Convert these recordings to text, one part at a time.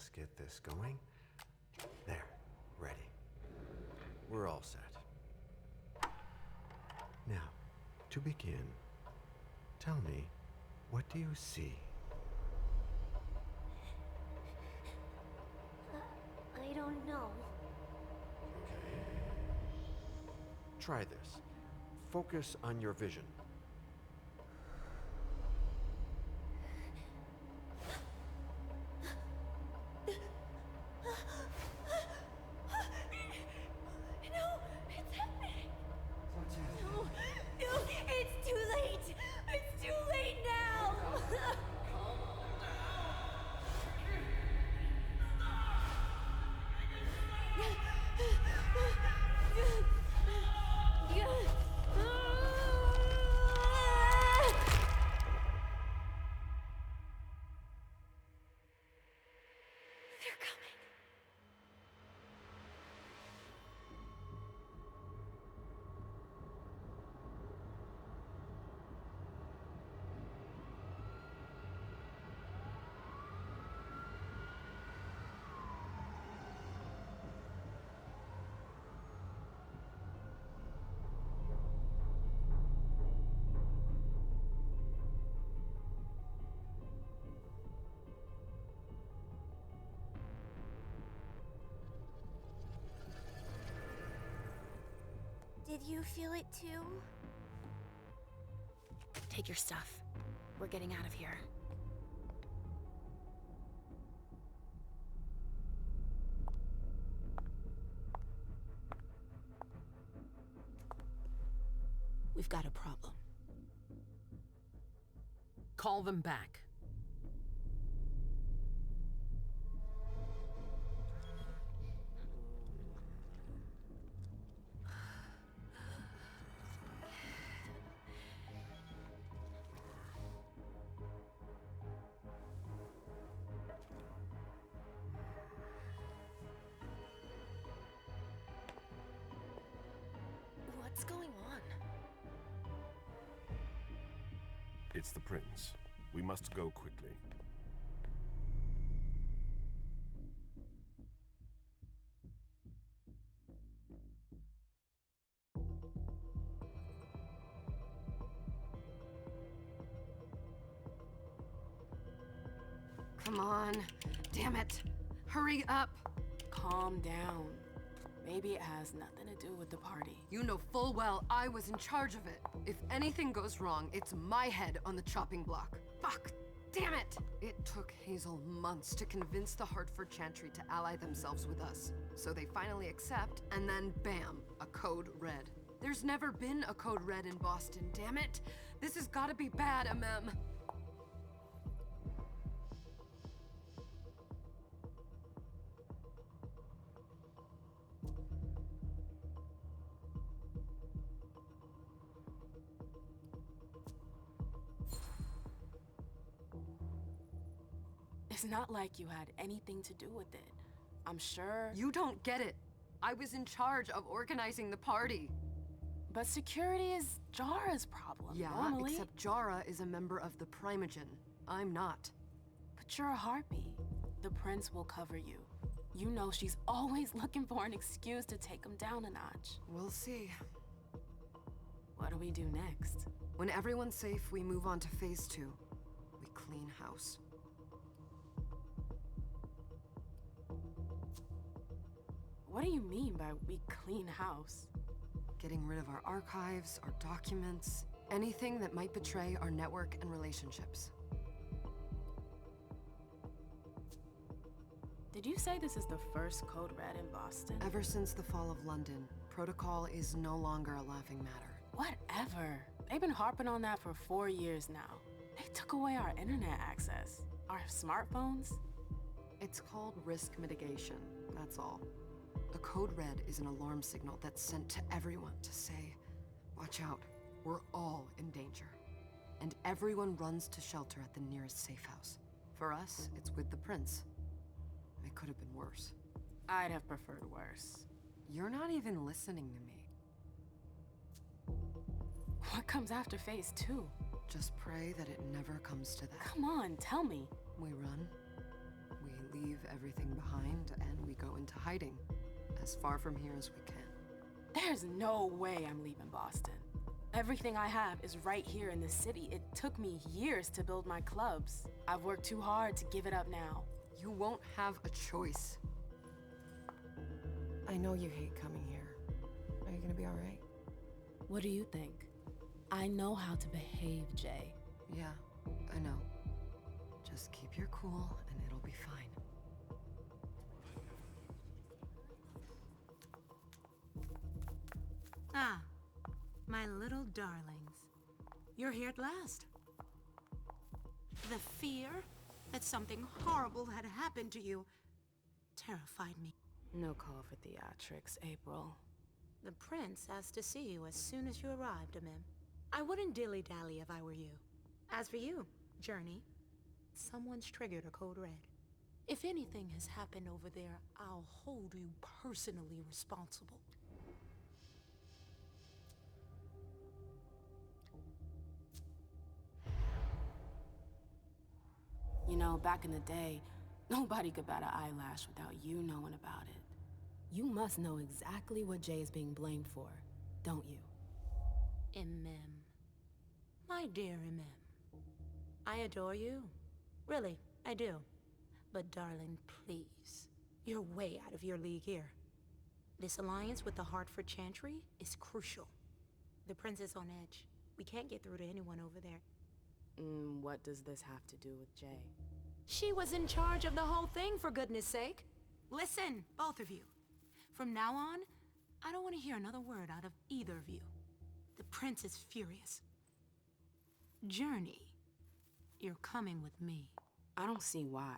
Let's get this going. There, ready. We're all set. Now, to begin, tell me, what do you see? I don't know. Okay. Try this. Focus on your vision. No, it's happening. No, it's too late. It's too late now. They're coming. Did you feel it too? Take your stuff. We're getting out of here. We've got a problem. Call them back. What's going on? It's the prince. We must go quickly. Come on. Damn it. Hurry up. Calm down. Maybe it has nothing to do with the party. You know full well I was in charge of it. If anything goes wrong, it's my head on the chopping block. Fuck! Damn it! It took Hazel months to convince the Hartford Chantry to ally themselves with us. So they finally accept, and then bam, a code red. There's never been a code red in Boston, damn it! This has gotta be bad, MM. It's not like you had anything to do with it. I'm sure. You don't get it. I was in charge of organizing the party. But security is Jara's problem. Yeah, normally. except Jara is a member of the Primogen. I'm not. But you're a harpy. The prince will cover you. You know she's always looking for an excuse to take him down a notch. We'll see. What do we do next? When everyone's safe, we move on to phase 2. We clean house. What do you mean by we clean house? Getting rid of our archives, our documents, anything that might betray our network and relationships. Did you say this is the first code red in Boston? Ever since the fall of London, protocol is no longer a laughing matter. Whatever. They've been harping on that for 4 years now. They took away our internet access. Our smartphones. It's called risk mitigation, that's all. A code red is an alarm signal that's sent to everyone to say, watch out, we're all in danger. And everyone runs to shelter at the nearest safe house. For us, it's with the prince. It could have been worse. I'd have preferred worse. You're not even listening to me. What comes after phase 2? Just pray that it never comes to that. Come on, tell me. We run, we leave everything behind and we go into hiding, as far from here as we can. There's no way I'm leaving Boston. Everything I have is right here in the city. It took me years to build my clubs. I've worked too hard to give it up now. You won't have a choice. I know you hate coming here. Are you gonna be all right? What do you think? I know how to behave, Jay. Yeah, I know. Just keep your cool and it'll be fine. Ah, my little darlings. You're here at last. The fear that something horrible had happened to you terrified me. No call for theatrics, April. The prince asked to see you as soon as you arrived, Amim. I wouldn't dilly-dally if I were you. As for you, Journey, someone's triggered a code red. If anything has happened over there, I'll hold you personally responsible. You know, back in the day, nobody could bat an eyelash without you knowing about it. You must know exactly what Jay is being blamed for, don't you? Imem. My dear Imem. I adore you. Really, I do. But darling, please. You're way out of your league here. This alliance with the Hartford Chantry is crucial. The prince is on edge. We can't get through to anyone over there. What does this have to do with Jay? She was in charge of the whole thing, for goodness sake. Listen, both of you. From now on, I don't want to hear another word out of either of you. The prince is furious. Journey, you're coming with me. I don't see why.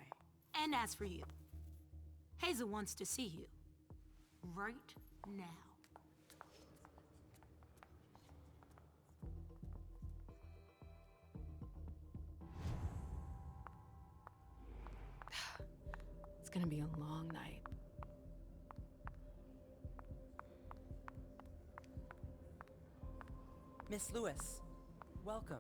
And as for you, Hazel wants to see you. Right now. It's gonna be a long night. Miss Lewis, welcome.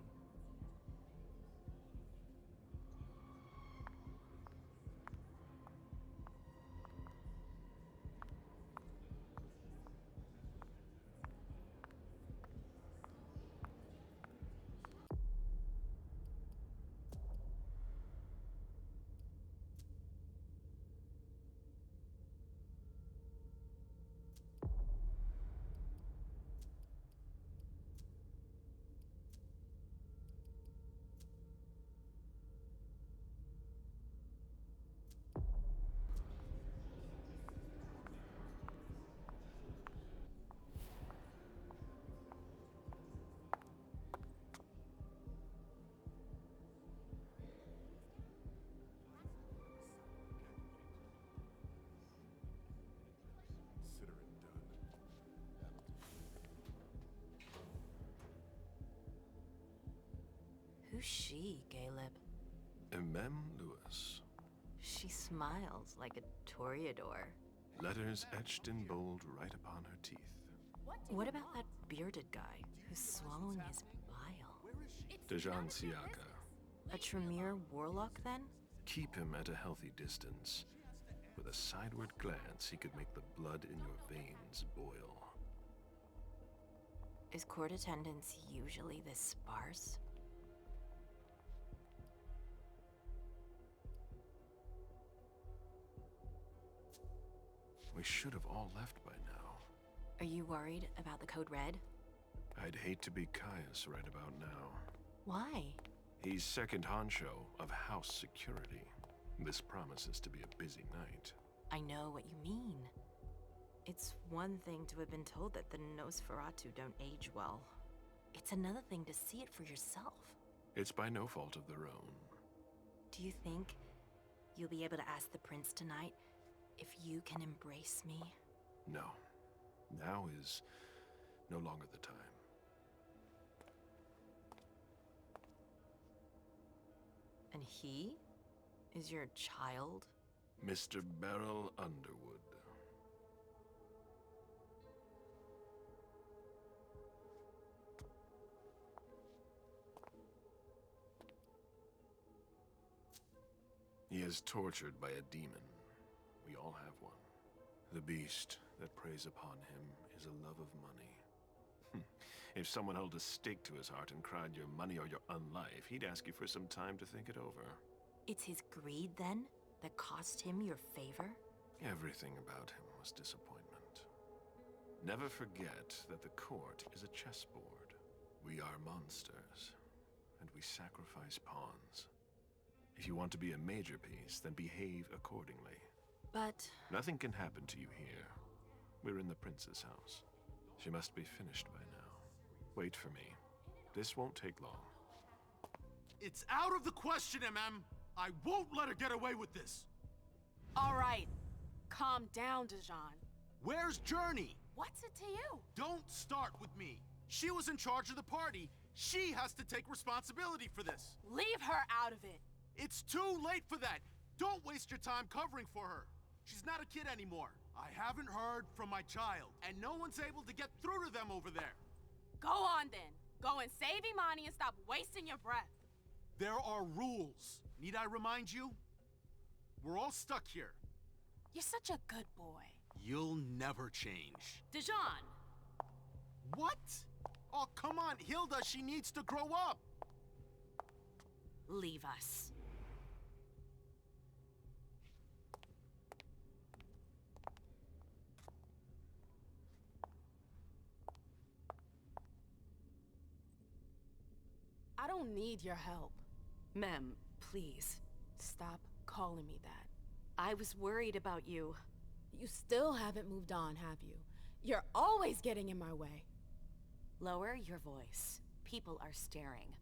Consider it done. Who's she, Caleb? Mem Lewis. She smiles like a toreador. Letters etched in bold right upon her teeth. What about that bearded guy who's swallowing his bile? Dejan Siaka. A Tremere warlock, then? Keep him at a healthy distance. With a sideward glance, he could make the blood in your veins boil. Is court attendance usually this sparse? We should have all left by now. Are you worried about the Code Red? I'd hate to be Caius right about now. Why? He's second honcho of house security. This promises to be a busy night. I know what you mean. It's one thing to have been told that the Nosferatu don't age well. It's another thing to see it for yourself. It's by no fault of their own. Do you think you'll be able to ask the prince tonight if you can embrace me? No. Now is no longer the time. And he is your child? Mr. Beryl Underwood. He has is tortured by a demon. We all have one. The beast that preys upon him is a love of money. If someone held a stake to his heart and cried your money or your unlife, he'd ask you for some time to think it over. It's his greed, then, that cost him your favor? Everything about him was disappointment. Never forget that the court is a chessboard. We are monsters, and we sacrifice pawns. If you want to be a major piece, then behave accordingly. But... Nothing can happen to you here. We're in the prince's house. She must be finished by now. Wait for me. This won't take long. It's out of the question, MM! I won't let her get away with this! All right. Calm down, Dijon. Where's Journey? What's it to you? Don't start with me. She was in charge of the party. She has to take responsibility for this. Leave her out of it. It's too late for that. Don't waste your time covering for her. She's not a kid anymore. I haven't heard from my child, and no one's able to get through to them over there. Go on then. Go and save Imani and stop wasting your breath. There are rules. Need I remind you? We're all stuck here. You're such a good boy. You'll never change. Dijon! What? Oh, come on, Hilda, she needs to grow up. Leave us. I don't need your help. Mem, please. Stop calling me that. I was worried about you. You still haven't moved on, have you? You're always getting in my way. Lower your voice. People are staring.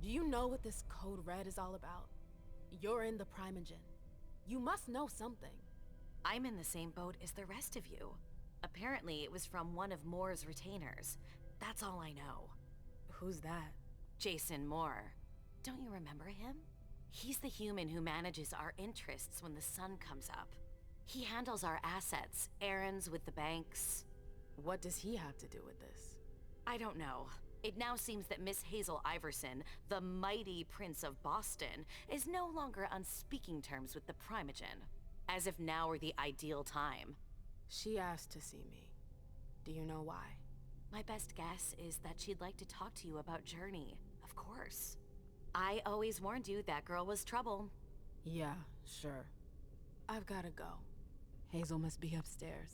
Do you know what this Code Red is all about? You're in the Primogen. You must know something. I'm in the same boat as the rest of you. Apparently, it was from one of Moore's retainers. That's all I know. Who's that? Jason Moore. Don't you remember him? He's the human who manages our interests when the sun comes up. He handles our assets, errands with the banks. What does he have to do with this? I don't know. It now seems that Miss Hazel Iverson, the mighty Prince of Boston, is no longer on speaking terms with the Primogen. As if now were the ideal time. She asked to see me. Do you know why? My best guess is that she'd like to talk to you about Journey, of course. I always warned you that girl was trouble. Yeah, sure. I've gotta go. Hazel must be upstairs.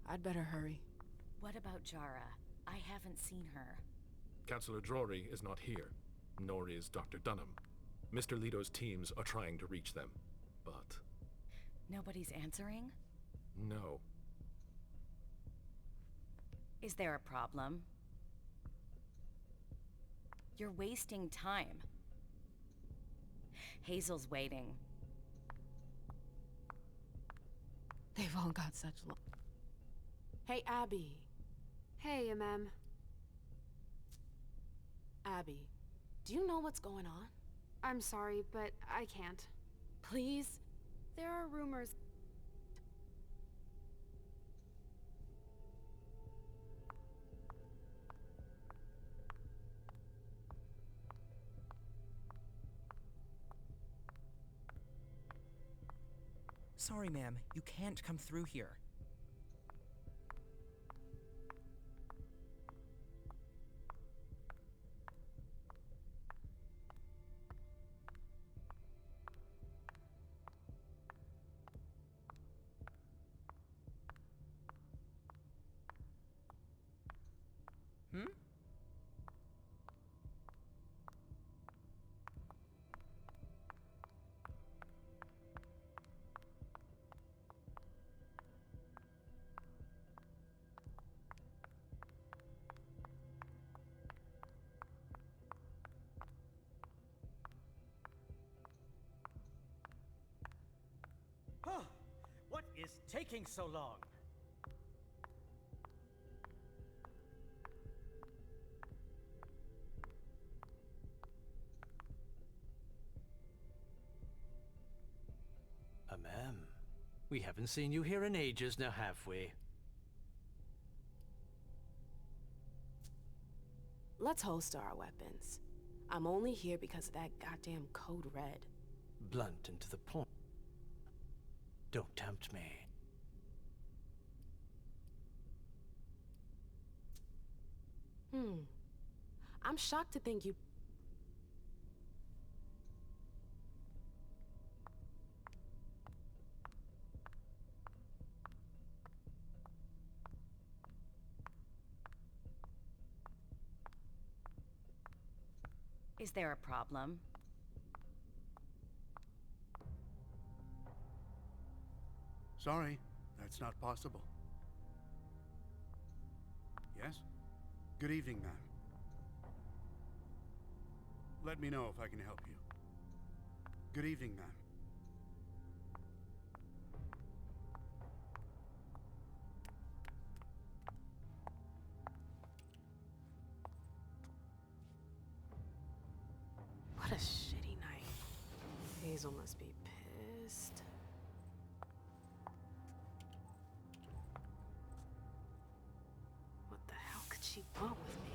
I'd better hurry. What about Jara? I haven't seen her. Councillor Drury is not here, nor is Dr. Dunham. Mr. Leto's teams are trying to reach them, but... Nobody's answering? No. Is there a problem? You're wasting time. Hazel's waiting. They've all got such long... Hey, Abby. Hey, MM. Abby, do you know what's going on? I'm sorry, but I can't. Please? There are rumors. Sorry, ma'am. You can't come through here. is taking so long? Ma'am, we haven't seen you here in ages now, have we? Let's holster our weapons. I'm only here because of that goddamn code red. Blunt and to the point. Don't tempt me. I'm shocked to think you... Is there a problem? Sorry, that's not possible. Yes? Good evening, ma'am. Let me know if I can help you. Good evening, ma'am. What a shitty night. Hazel must be pissed. What the hell could she want with me?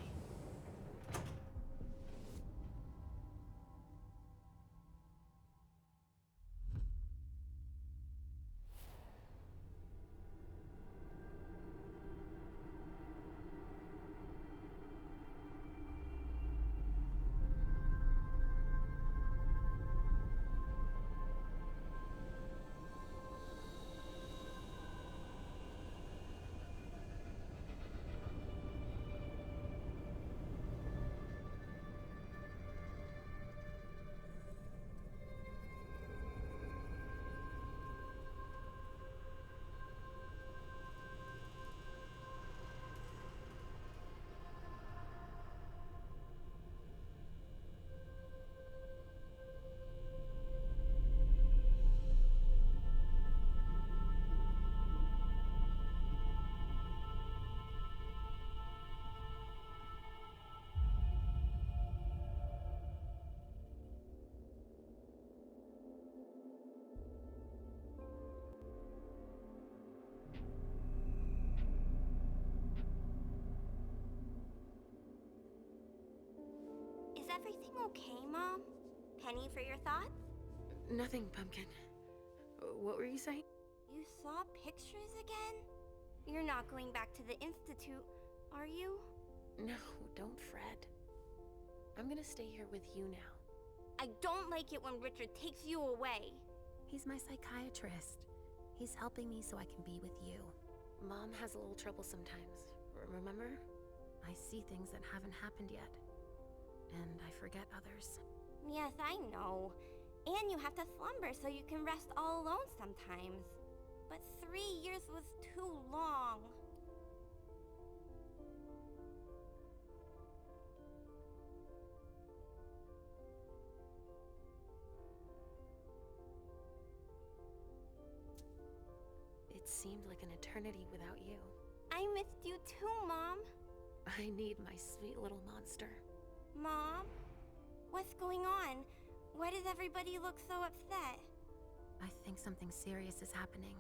Is everything okay, Mom? Penny, for your thoughts? Nothing, Pumpkin. What were you saying? You saw pictures again? You're not going back to the Institute, are you? No, don't fret. I'm gonna stay here with you now. I don't like it when Richard takes you away. He's my psychiatrist. He's helping me so I can be with you. Mom has a little trouble sometimes, remember? I see things that haven't happened yet. And I forget others. Yes, I know. And you have to slumber so you can rest all alone sometimes. But 3 years was too long. It seemed like an eternity without you. I missed you too, Mom. I need my sweet little monster. Mom? What's going on? Why does everybody look so upset? I think something serious is happening.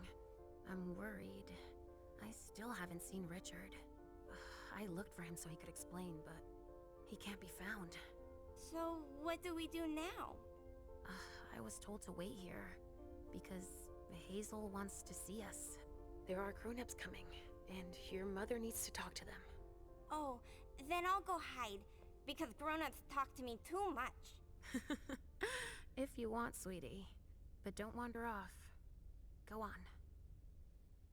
I'm worried. I still haven't seen Richard. I looked for him so he could explain, but he can't be found. So, what do we do now? I was told to wait here because Hazel wants to see us. There are grown-ups coming, and your mother needs to talk to them. Oh, then I'll go hide, because grown-ups talk to me too much. If you want, sweetie. But don't wander off. Go on.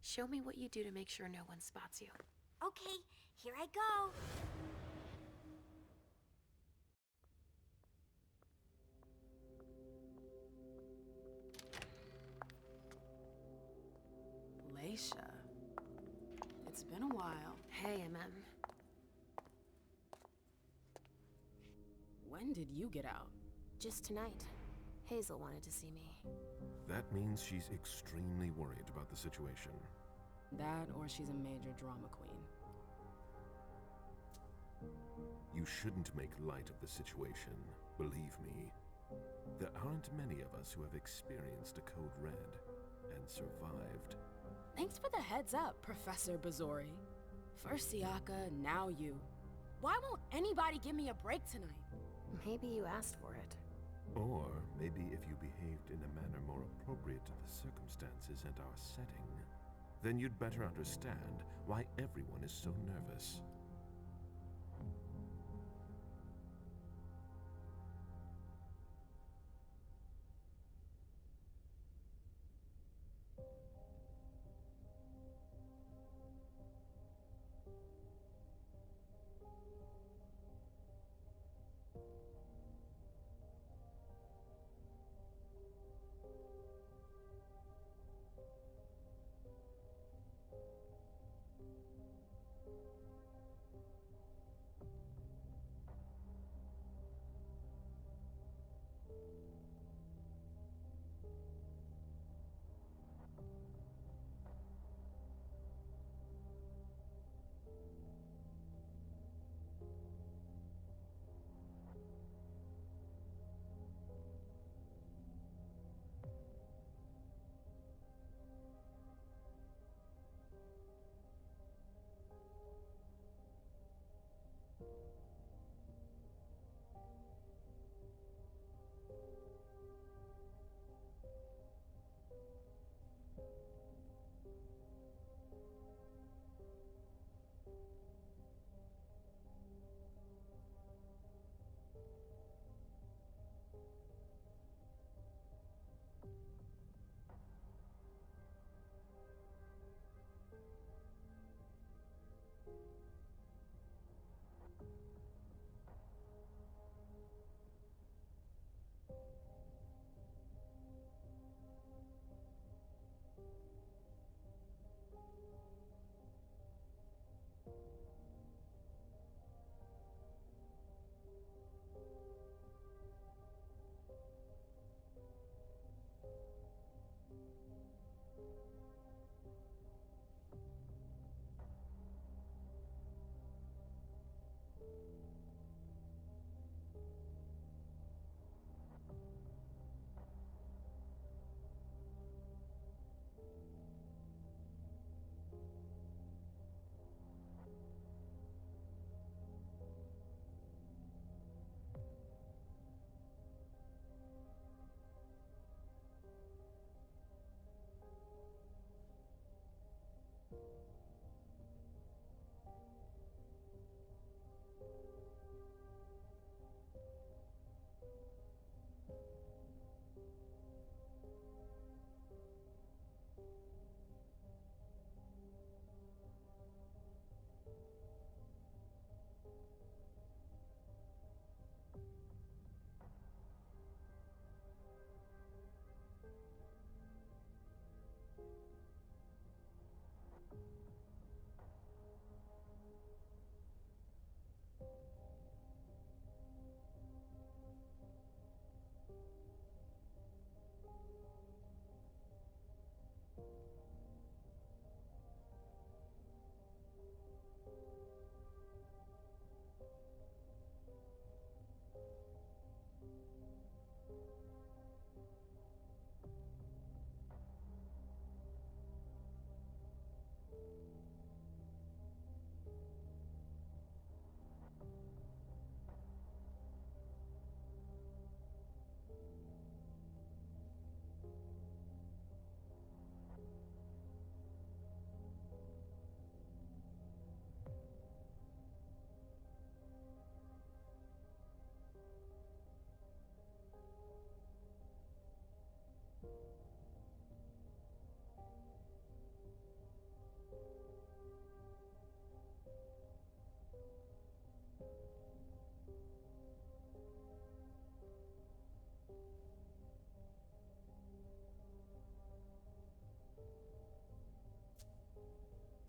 Show me what you do to make sure no one spots you. Okay, here I go. Leisha. It's been a while. Hey, MM. When did you get out? Just tonight. Hazel wanted to see me. That means she's extremely worried about the situation. That, or she's a major drama queen. You shouldn't make light of the situation, believe me. There aren't many of us who have experienced a Code Red and survived. Thanks for the heads up, Professor Bazori. First Siaka, now you. Why won't anybody give me a break tonight? Maybe you asked for it. Or maybe if you behaved in a manner more appropriate to the circumstances and our setting, then you'd better understand why everyone is so nervous.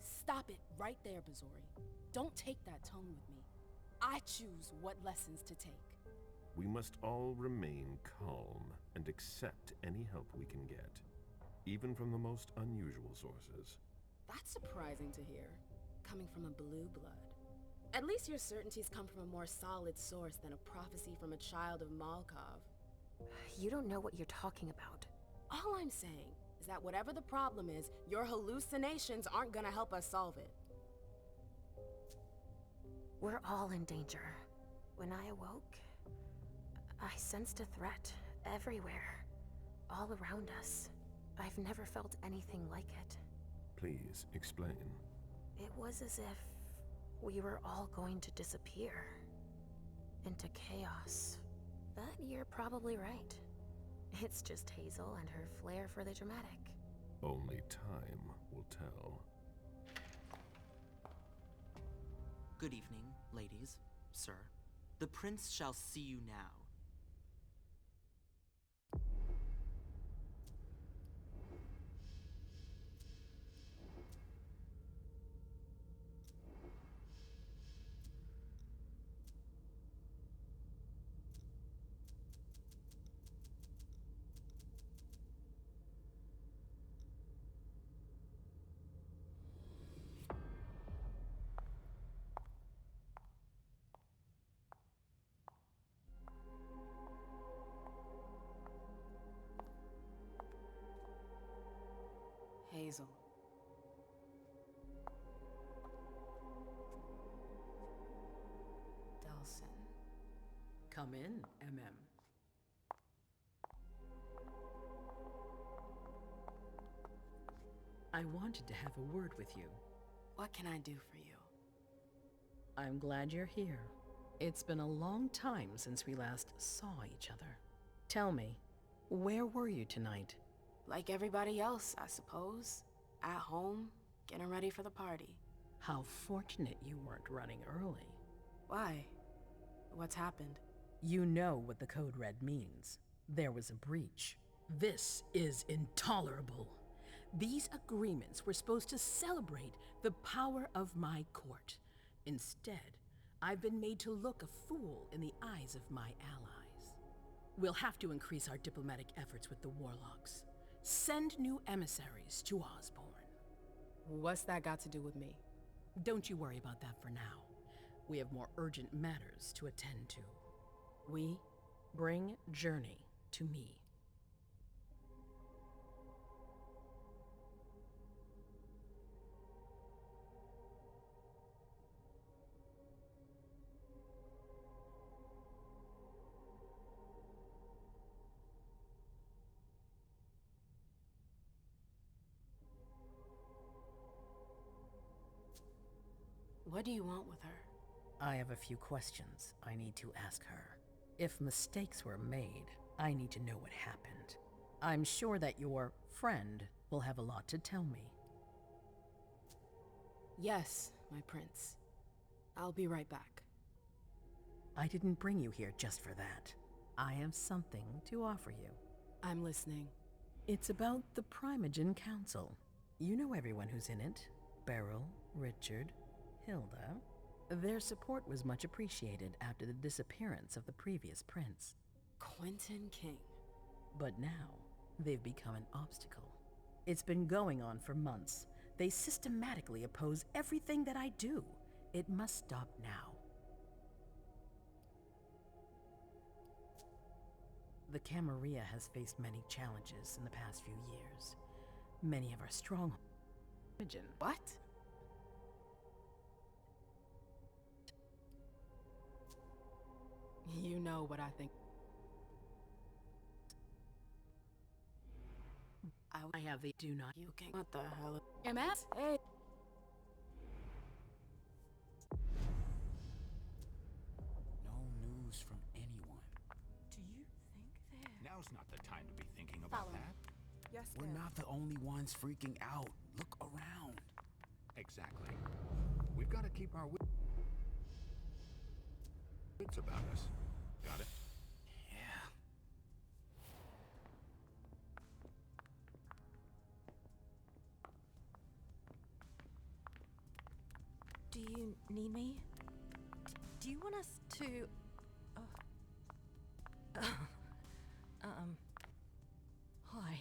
Stop it right there, Bazori. Don't take that tone with me. I choose what lessons to take. We must all remain calm and accept any help we can get, even from the most unusual sources. That's surprising to hear, coming from a blue blood. At least your certainties come from a more solid source than a prophecy from a child of Malkov. You don't know what you're talking about. All I'm saying is that whatever the problem is, your hallucinations aren't gonna help us solve it. We're all in danger. When I awoke, I sensed a threat everywhere, all around us. I've never felt anything like it. Please explain. It was as if we were all going to disappear into chaos. But you're probably right. It's just Hazel and her flair for the dramatic. Only time will tell. Good evening, ladies, sir. The prince shall see you now. Hazel. Delsin. Come in, MM. I wanted to have a word with you. What can I do for you? I'm glad you're here. It's been a long time since we last saw each other. Tell me, where were you tonight? Like everybody else, I suppose. At home, getting ready for the party. How fortunate you weren't running early. Why? What's happened? You know what the Code Red means. There was a breach. This is intolerable. These agreements were supposed to celebrate the power of my court. Instead, I've been made to look a fool in the eyes of my allies. We'll have to increase our diplomatic efforts with the Warlocks. Send new emissaries to Osborne. What's that got to do with me? Don't you worry about that for now. We have more urgent matters to attend to. We? Bring Journey to me. What do you want with her? I have a few questions I need to ask her. If mistakes were made, I need to know what happened. I'm sure that your friend will have a lot to tell me. Yes, my prince. I'll be right back. I didn't bring you here just for that. I have something to offer you. I'm listening. It's about the Primogen Council. You know everyone who's in it. Beryl, Richard, Hilda. Their support was much appreciated after the disappearance of the previous prince. Quentin King. But now, they've become an obstacle. It's been going on for months. They systematically oppose everything that I do. It must stop now. The Camarilla has faced many challenges in the past few years. Many of our strongholds. What? You know what I think. I have the do not. You can. What the hell? MS? Hey. No news from anyone. Do you think they're... Now's not the time to be thinking about that. Yes, We're not the only ones freaking out. Look around. Exactly. We've got to keep our wits about us. Got it? Yeah. Do you need me? Do you want us to... Why?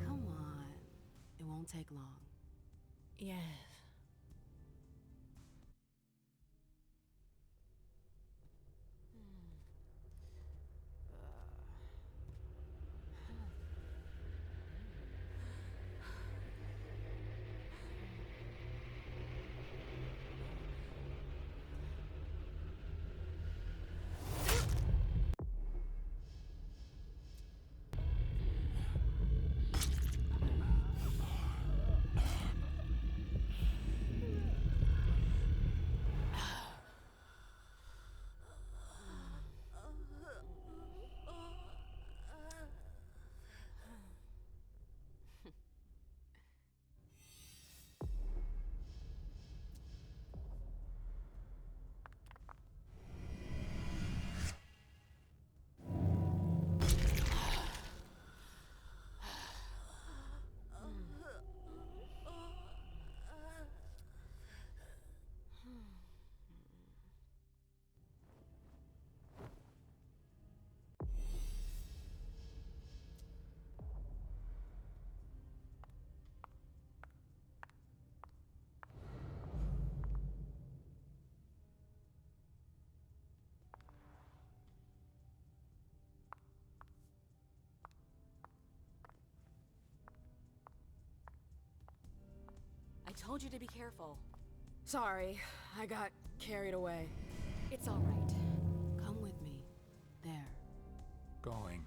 Come on. It won't take long. Yes. I told you to be careful. Sorry, I got carried away. It's all right. Come with me. There. Going.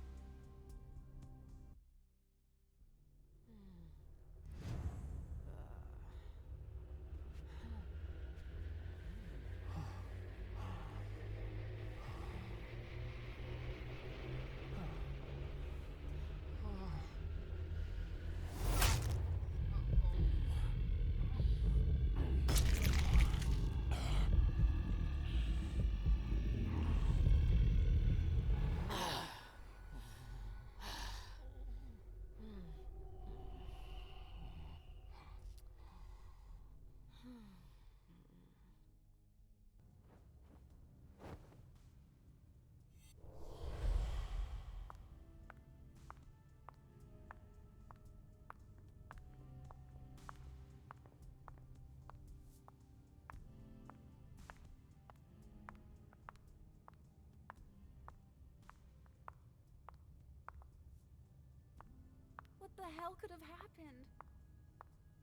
What the hell could have happened?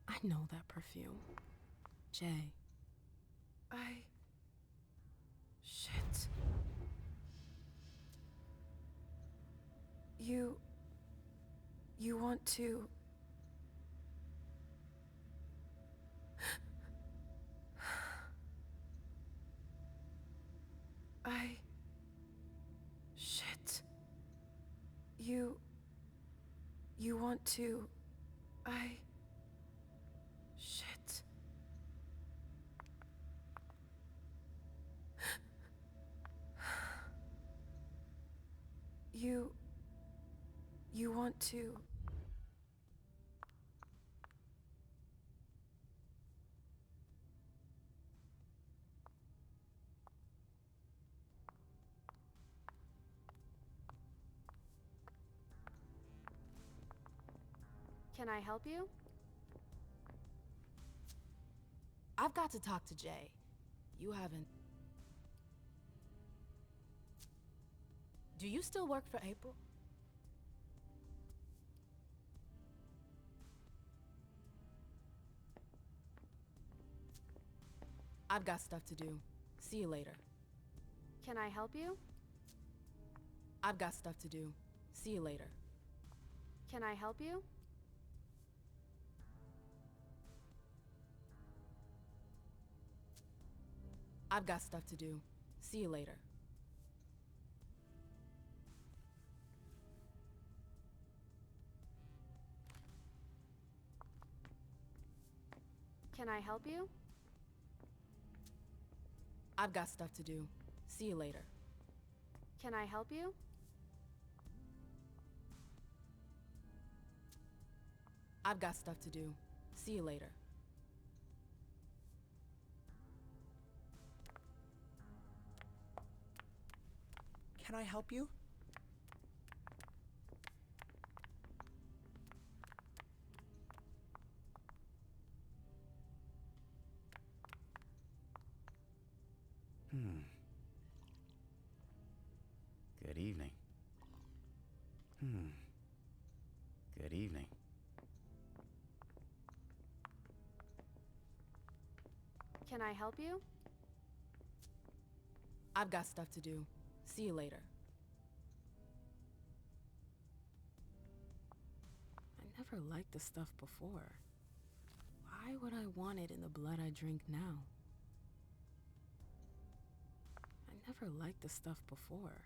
I know that perfume. Jay. Shit. You want to... Shit. You want to... Shit. You want to... Can I help you? I've got to talk to Jay. You haven't... Do you still work for April? I've got stuff to do. See you later. Can I help you? I've got stuff to do. See you later. Can I help you? I've got stuff to do. See you later. Can I help you? I've got stuff to do. See you later. Can I help you? I've got stuff to do. See you later. Can I help you? Good evening. Good evening. Can I help you? I've got stuff to do. See you later. I never liked the stuff before. Why would I want it in the blood I drink now? I never liked the stuff before.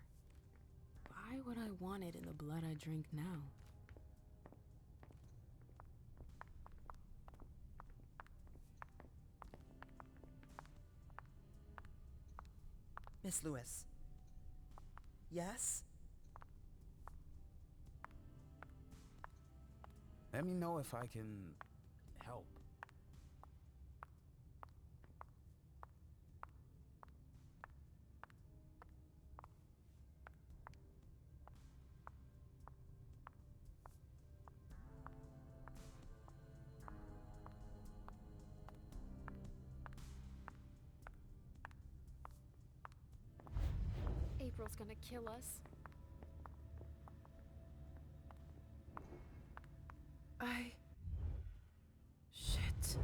Why would I want it in the blood I drink now? Miss Lewis. Yes? Let me know if I can help. April's gonna kill us. Shit.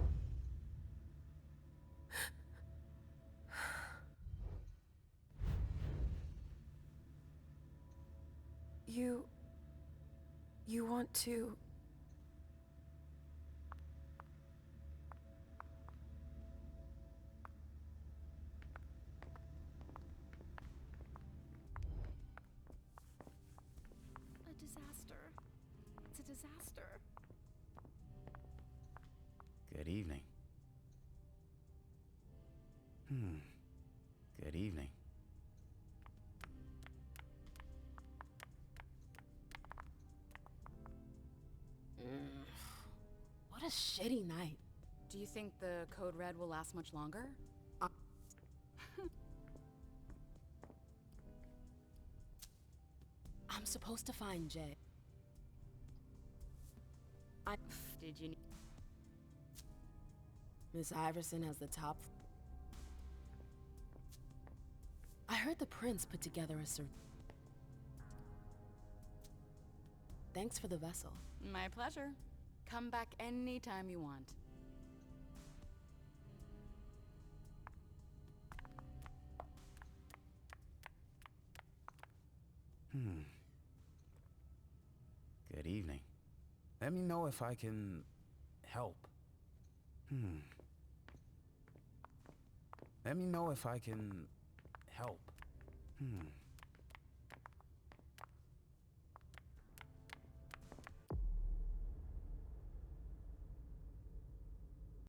You want to... A disaster. It's a disaster. Good evening. Good evening. What a shitty night. Do you think the Code Red will last much longer? I'm supposed to find Jay. Did you... Miss Iverson has the top... I heard the prince put together a Thanks for the vessel. My pleasure. Come back anytime you want. Good evening. Let me know if I can help. Let me know if I can help.